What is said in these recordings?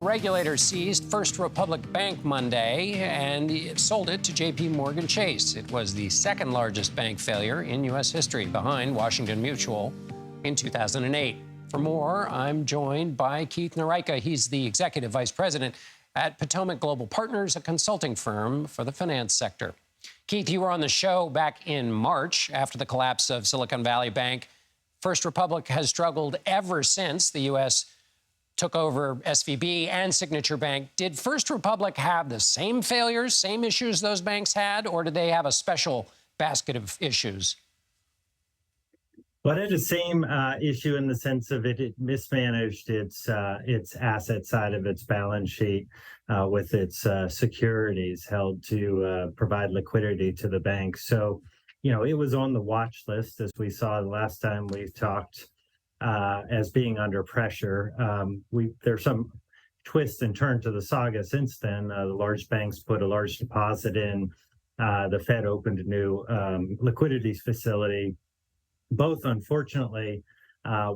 Regulators seized First Republic Bank Monday and sold it to JPMorgan Chase. It was the second largest bank failure in U.S. history, behind Washington Mutual in 2008. For more, I'm joined by Keith Noreika. He's the executive vice president at Patomak Global Partners, a consulting firm for the finance sector. Keith, you were on the show back in March after the collapse of Silicon Valley Bank. First Republic has struggled ever since the U.S. took over SVB and Signature Bank. Did First Republic have the same failures, same issues those banks had, or did they have a special basket of issues? Well, it had the same issue in the sense of it mismanaged its asset side of its balance sheet with its securities held to provide liquidity to the bank. So, it was on the watch list, as we saw the last time we talked, as being under pressure. There's some twists and turns to the saga since then. The large banks put a large deposit in. The Fed opened a new liquidity facility. Both, unfortunately,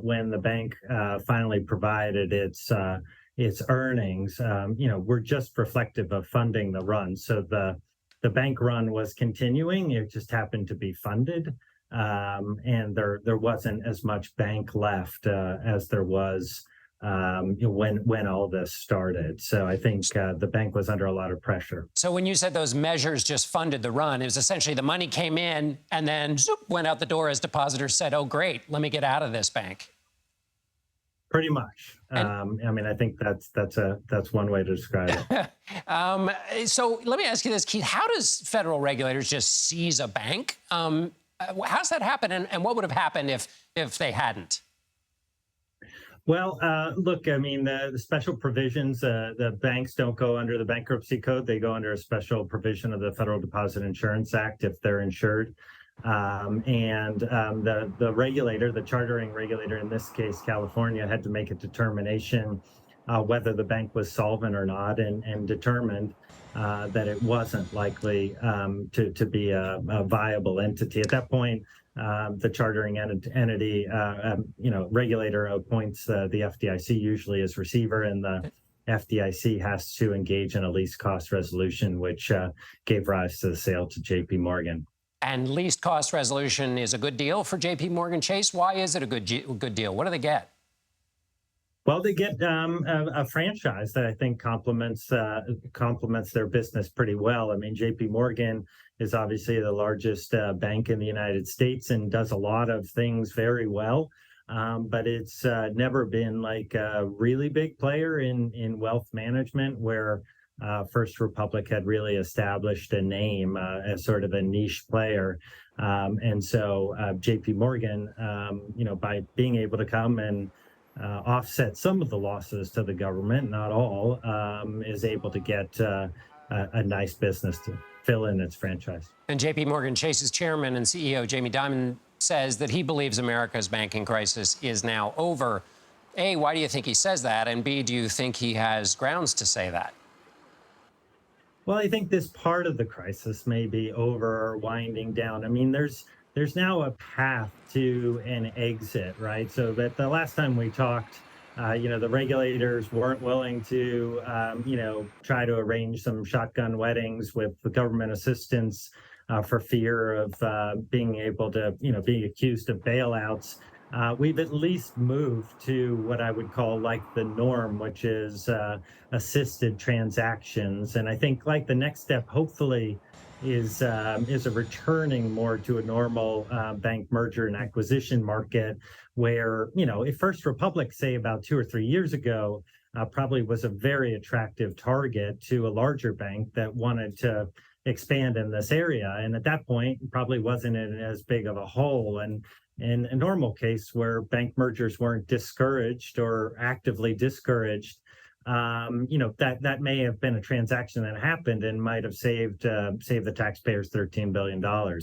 when the bank finally provided its earnings, were just reflective of funding the run. So the bank run was continuing. It just happened to be funded. And there wasn't as much bank left as there was when all this started. So I think the bank was under a lot of pressure. So when you said those measures just funded the run, it was essentially the money came in and then went out the door as depositors said, "Oh, great, let me get out of this bank." Pretty much. I think that's one way to describe it. So let me ask you this, Keith: how does federal regulators just seize a bank? How's that happen, and what would have happened if they hadn't? Well, look, the special provisions, the banks don't go under the bankruptcy code. They go under a special provision of the Federal Deposit Insurance Act if they're insured. The regulator, the chartering regulator, in this case, California, had to make a determination whether the bank was solvent or not, and determined that it wasn't likely to be a viable entity. At that point, the chartering entity, regulator appoints the FDIC usually as receiver, and the FDIC has to engage in a least cost resolution, which gave rise to the sale to JPMorgan. And least cost resolution is a good deal for JPMorgan Chase. Why is it a good deal? What do they get? Well, they get a franchise that I think complements their business pretty well. JPMorgan is obviously the largest bank in the United States and does a lot of things very well. But it's never been like a really big player in wealth management, where First Republic had really established a name as sort of a niche player. And so JPMorgan, by being able to come and offset some of the losses to the government, not all, is able to get a nice business to fill in its franchise. And JPMorgan Chase's chairman and CEO, Jamie Dimon, says that he believes America's banking crisis is now over. A, why do you think he says that? And B, do you think he has grounds to say that? Well, I think this part of the crisis may be over or winding down. There's now a path to an exit, right? So that the last time we talked, the regulators weren't willing to, try to arrange some shotgun weddings with the government assistance for fear of being able to, being accused of bailouts. We've at least moved to what I would call like the norm, which is assisted transactions. And I think like the next step, hopefully, is a returning more to a normal bank merger and acquisition market, where, if First Republic, say about 2 or 3 years ago, probably was a very attractive target to a larger bank that wanted to expand in this area. And at that point, probably wasn't in as big of a hole. And in a normal case where bank mergers weren't discouraged or actively discouraged, that may have been a transaction that happened and might have saved the taxpayers $13 billion.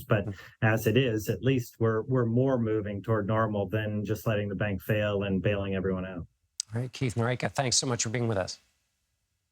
But as it is, at least we're more moving toward normal than just letting the bank fail and bailing everyone out. All right, Keith Noreika, thanks so much for being with us.